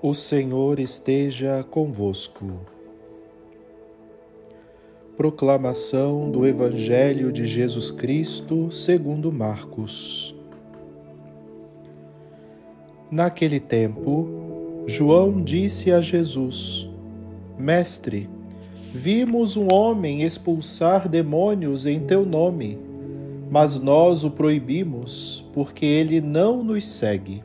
O Senhor esteja convosco. Proclamação do Evangelho de Jesus Cristo segundo Marcos. Naquele tempo, João disse a Jesus: Mestre, vimos um homem expulsar demônios em teu nome, mas nós o proibimos, porque ele não nos segue.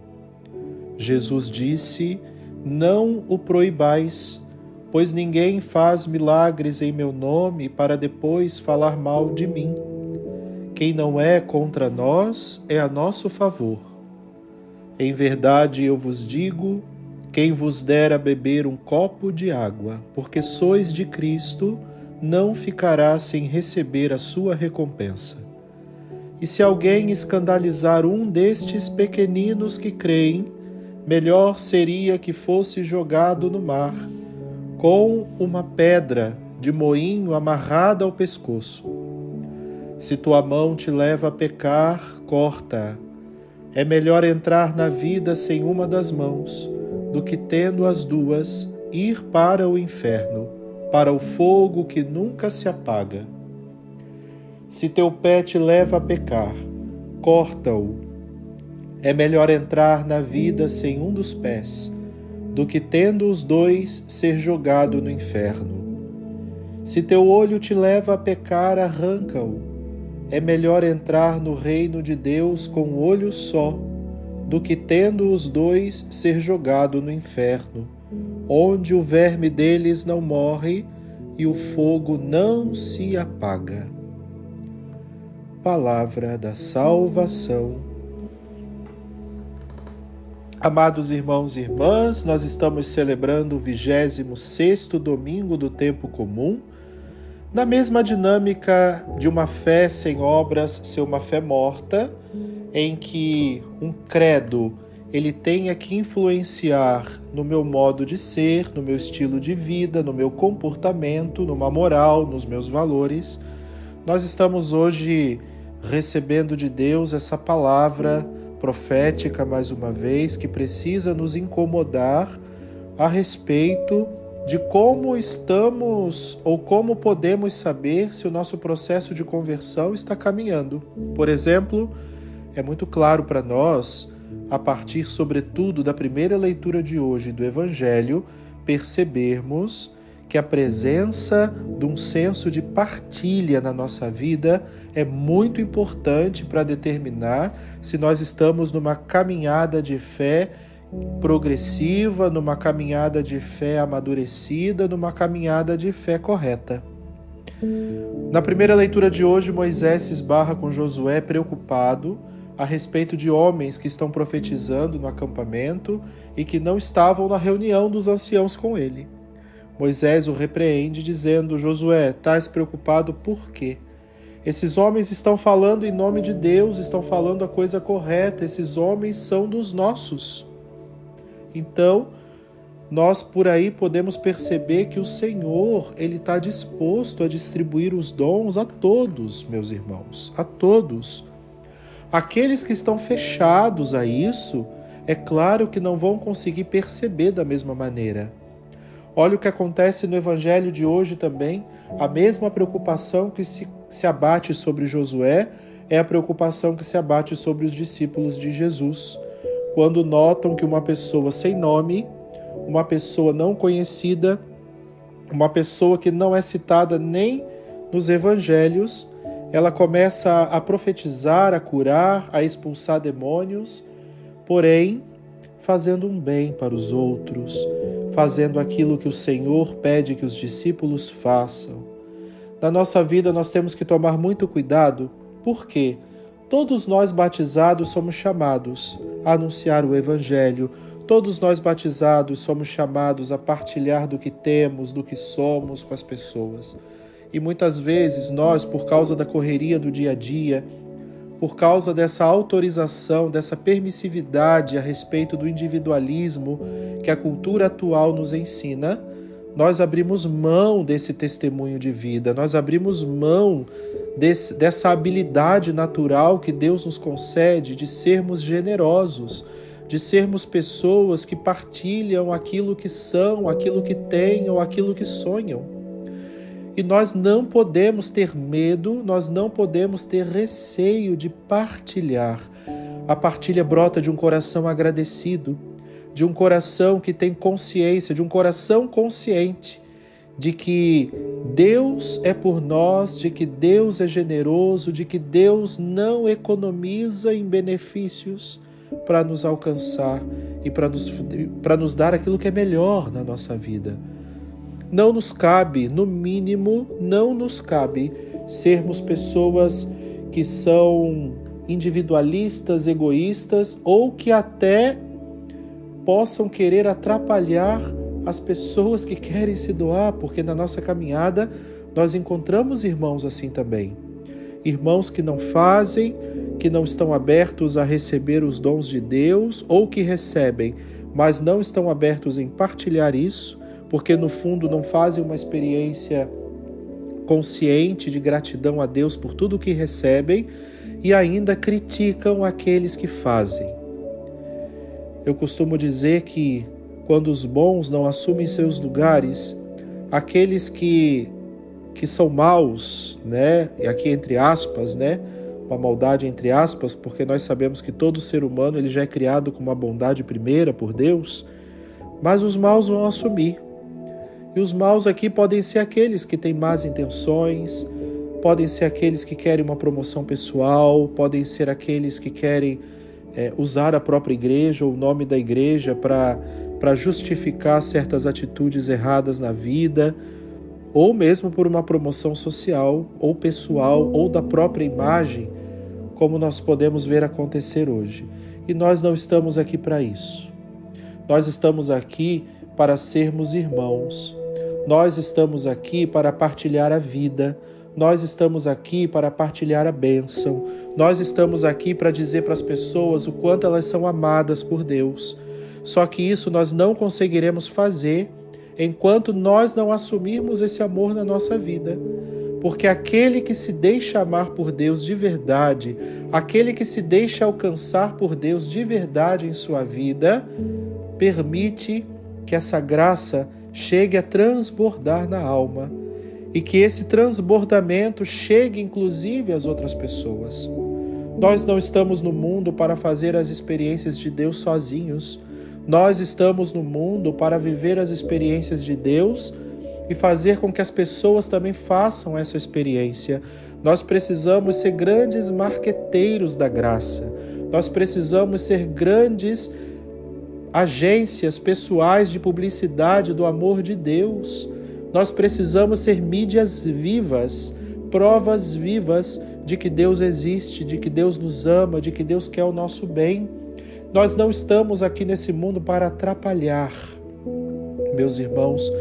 Jesus disse: Não o proibais, pois ninguém faz milagres em meu nome para depois falar mal de mim. Quem não é contra nós é a nosso favor. Em verdade eu vos digo, quem vos der a beber um copo de água, porque sois de Cristo, não ficará sem receber a sua recompensa. E se alguém escandalizar um destes pequeninos que creem, melhor seria que fosse jogado no mar, com uma pedra de moinho amarrada ao pescoço. Se tua mão te leva a pecar, corta-a. É melhor entrar na vida sem uma das mãos, do que tendo as duas, ir para o inferno, para o fogo que nunca se apaga. Se teu pé te leva a pecar, corta-o. É melhor entrar na vida sem um dos pés, do que tendo os dois ser jogado no inferno. Se teu olho te leva a pecar, arranca-o. É melhor entrar no reino de Deus com um olho só, do que tendo os dois ser jogado no inferno, onde o verme deles não morre e o fogo não se apaga. Palavra da salvação. Amados irmãos e irmãs, nós estamos celebrando o 26º domingo do tempo comum, na mesma dinâmica de uma fé sem obras ser uma fé morta, em que um credo ele tenha que influenciar no meu modo de ser, no meu estilo de vida, no meu comportamento, numa moral, nos meus valores. Nós estamos hoje recebendo de Deus essa palavra profética, mais uma vez, que precisa nos incomodar a respeito de como estamos ou como podemos saber se o nosso processo de conversão está caminhando. Por exemplo, é muito claro para nós, a partir sobretudo da primeira leitura de hoje do Evangelho, percebermos que a presença de um senso de partilha na nossa vida é muito importante para determinar se nós estamos numa caminhada de fé progressiva, numa caminhada de fé amadurecida, numa caminhada de fé correta. Na primeira leitura de hoje, Moisés se esbarra com Josué preocupado a respeito de homens que estão profetizando no acampamento e que não estavam na reunião dos anciãos com ele. Moisés o repreende dizendo: Josué, estás preocupado por quê? Esses homens estão falando em nome de Deus, estão falando a coisa correta, esses homens são dos nossos. Então, nós por aí podemos perceber que o Senhor, ele está disposto a distribuir os dons a todos, meus irmãos, a todos. Aqueles que estão fechados a isso, é claro que não vão conseguir perceber da mesma maneira. Olha o que acontece no Evangelho de hoje também. A mesma preocupação que se abate sobre Josué é a preocupação que se abate sobre os discípulos de Jesus, quando notam que uma pessoa sem nome, uma pessoa não conhecida, uma pessoa que não é citada nem nos Evangelhos, ela começa a profetizar, a curar, a expulsar demônios, porém fazendo um bem para os outros, fazendo aquilo que o Senhor pede que os discípulos façam. Na nossa vida nós temos que tomar muito cuidado, porque todos nós batizados somos chamados a anunciar o Evangelho, todos nós batizados somos chamados a partilhar do que temos, do que somos com as pessoas. E muitas vezes nós, por causa da correria do dia a dia, por causa dessa autorização, dessa permissividade a respeito do individualismo que a cultura atual nos ensina, nós abrimos mão desse testemunho de vida, nós abrimos mão dessa habilidade natural que Deus nos concede de sermos generosos, de sermos pessoas que partilham aquilo que são, aquilo que têm ou aquilo que sonham. E nós não podemos ter medo, nós não podemos ter receio de partilhar. A partilha brota de um coração agradecido, de um coração que tem consciência, de um coração consciente de que Deus é por nós, de que Deus é generoso, de que Deus não economiza em benefícios para nos alcançar e para nos dar aquilo que é melhor na nossa vida. Não nos cabe, no mínimo, não nos cabe sermos pessoas que são individualistas, egoístas ou que até possam querer atrapalhar as pessoas que querem se doar, porque na nossa caminhada nós encontramos irmãos assim também. Irmãos que não fazem, que não estão abertos a receber os dons de Deus, ou que recebem, mas não estão abertos em partilhar isso, porque no fundo não fazem uma experiência consciente de gratidão a Deus por tudo que recebem e ainda criticam aqueles que fazem. Eu costumo dizer que quando os bons não assumem seus lugares, aqueles que são maus, né? E aqui entre aspas, né? Uma maldade entre aspas, porque nós sabemos que todo ser humano ele já é criado com uma bondade primeira por Deus, mas os maus vão assumir. E os maus aqui podem ser aqueles que têm más intenções, podem ser aqueles que querem uma promoção pessoal, podem ser aqueles que querem usar a própria igreja ou o nome da igreja para justificar certas atitudes erradas na vida, ou mesmo por uma promoção social ou pessoal ou da própria imagem, como nós podemos ver acontecer hoje. E nós não estamos aqui para isso. Nós estamos aqui para sermos irmãos. Nós estamos aqui para partilhar a vida. Nós estamos aqui para partilhar a bênção. Nós estamos aqui para dizer para as pessoas o quanto elas são amadas por Deus. Só que isso nós não conseguiremos fazer enquanto nós não assumirmos esse amor na nossa vida. Porque aquele que se deixa amar por Deus de verdade, aquele que se deixa alcançar por Deus de verdade em sua vida, permite que essa graça chegue a transbordar na alma e que esse transbordamento chegue inclusive às outras pessoas. Nós não estamos no mundo para fazer as experiências de Deus sozinhos. Nós estamos no mundo para viver as experiências de Deus e fazer com que as pessoas também façam essa experiência. Nós precisamos ser grandes marqueteiros da graça. Nós precisamos ser grandes agências pessoais de publicidade do amor de Deus. Nós precisamos ser mídias vivas, provas vivas de que Deus existe, de que Deus nos ama, de que Deus quer o nosso bem. Nós não estamos aqui nesse mundo para atrapalhar, meus irmãos,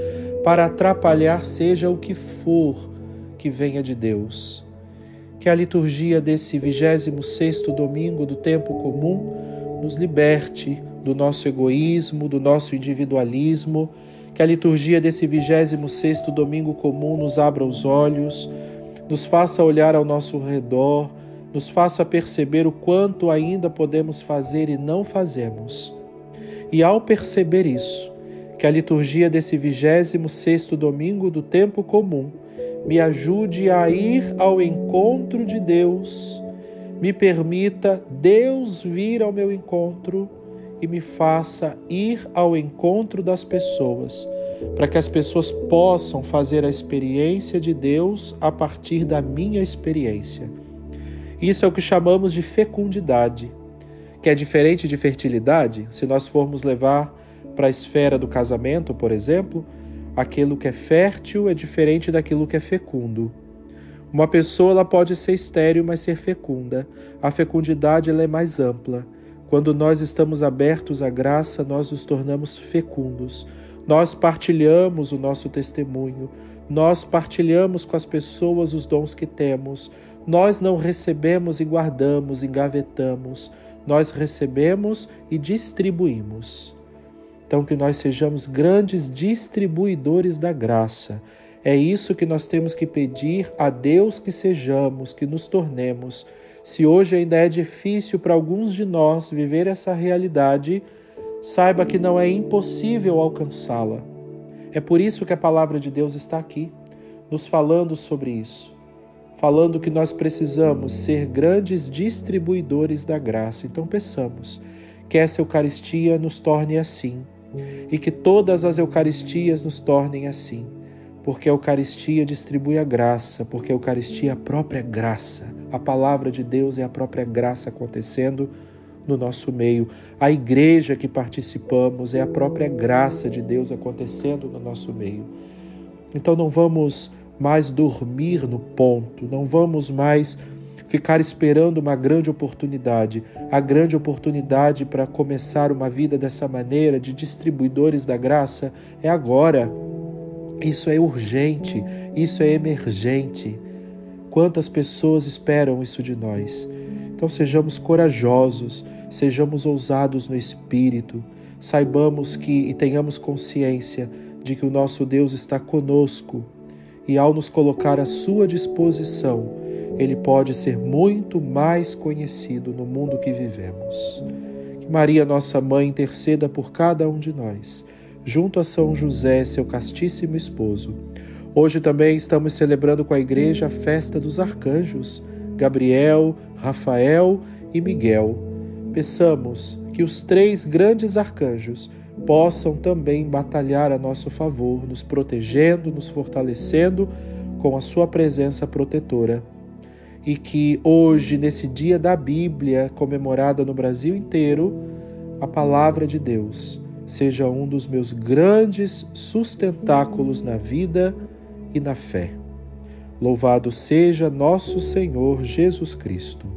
para atrapalhar seja o que for que venha de Deus. Que a liturgia desse 26º domingo do tempo comum nos liberte do nosso egoísmo, do nosso individualismo, que a liturgia desse 26º domingo comum nos abra os olhos, nos faça olhar ao nosso redor, nos faça perceber o quanto ainda podemos fazer e não fazemos. E ao perceber isso, que a liturgia desse 26º domingo do tempo comum me ajude a ir ao encontro de Deus, me permita Deus vir ao meu encontro e me faça ir ao encontro das pessoas, para que as pessoas possam fazer a experiência de Deus a partir da minha experiência. Isso é o que chamamos de fecundidade, que é diferente de fertilidade. Se nós formos levar para a esfera do casamento, por exemplo, aquilo que é fértil é diferente daquilo que é fecundo. Uma pessoa ela pode ser estéril, mas ser fecunda. A fecundidade ela é mais ampla. Quando nós estamos abertos à graça, nós nos tornamos fecundos. Nós partilhamos o nosso testemunho. Nós partilhamos com as pessoas os dons que temos. Nós não recebemos e guardamos, engavetamos. Nós recebemos e distribuímos. Então, que nós sejamos grandes distribuidores da graça. É isso que nós temos que pedir a Deus que sejamos, que nos tornemos. Se hoje ainda é difícil para alguns de nós viver essa realidade, saiba que não é impossível alcançá-la. É por isso que a palavra de Deus está aqui, nos falando sobre isso, falando que nós precisamos ser grandes distribuidores da graça. Então peçamos que essa Eucaristia nos torne assim, e que todas as Eucaristias nos tornem assim, porque a Eucaristia distribui a graça, porque a Eucaristia é a própria graça. A palavra de Deus é a própria graça acontecendo no nosso meio. A igreja que participamos é a própria graça de Deus acontecendo no nosso meio. Então não vamos mais dormir no ponto, não vamos mais ficar esperando uma grande oportunidade. A grande oportunidade para começar uma vida dessa maneira, de distribuidores da graça, é agora. Isso é urgente, isso é emergente. Quantas pessoas esperam isso de nós? Então sejamos corajosos, sejamos ousados no Espírito, saibamos que e tenhamos consciência de que o nosso Deus está conosco e ao nos colocar à sua disposição, Ele pode ser muito mais conhecido no mundo que vivemos. Que Maria, nossa Mãe, interceda por cada um de nós, junto a São José, seu castíssimo esposo. Hoje também estamos celebrando com a Igreja a festa dos arcanjos, Gabriel, Rafael e Miguel. Peçamos que os 3 grandes arcanjos possam também batalhar a nosso favor, nos protegendo, nos fortalecendo com a sua presença protetora. E que hoje, nesse dia da Bíblia, comemorada no Brasil inteiro, a palavra de Deus seja um dos meus grandes sustentáculos na vida e na fé. Louvado seja nosso Senhor Jesus Cristo.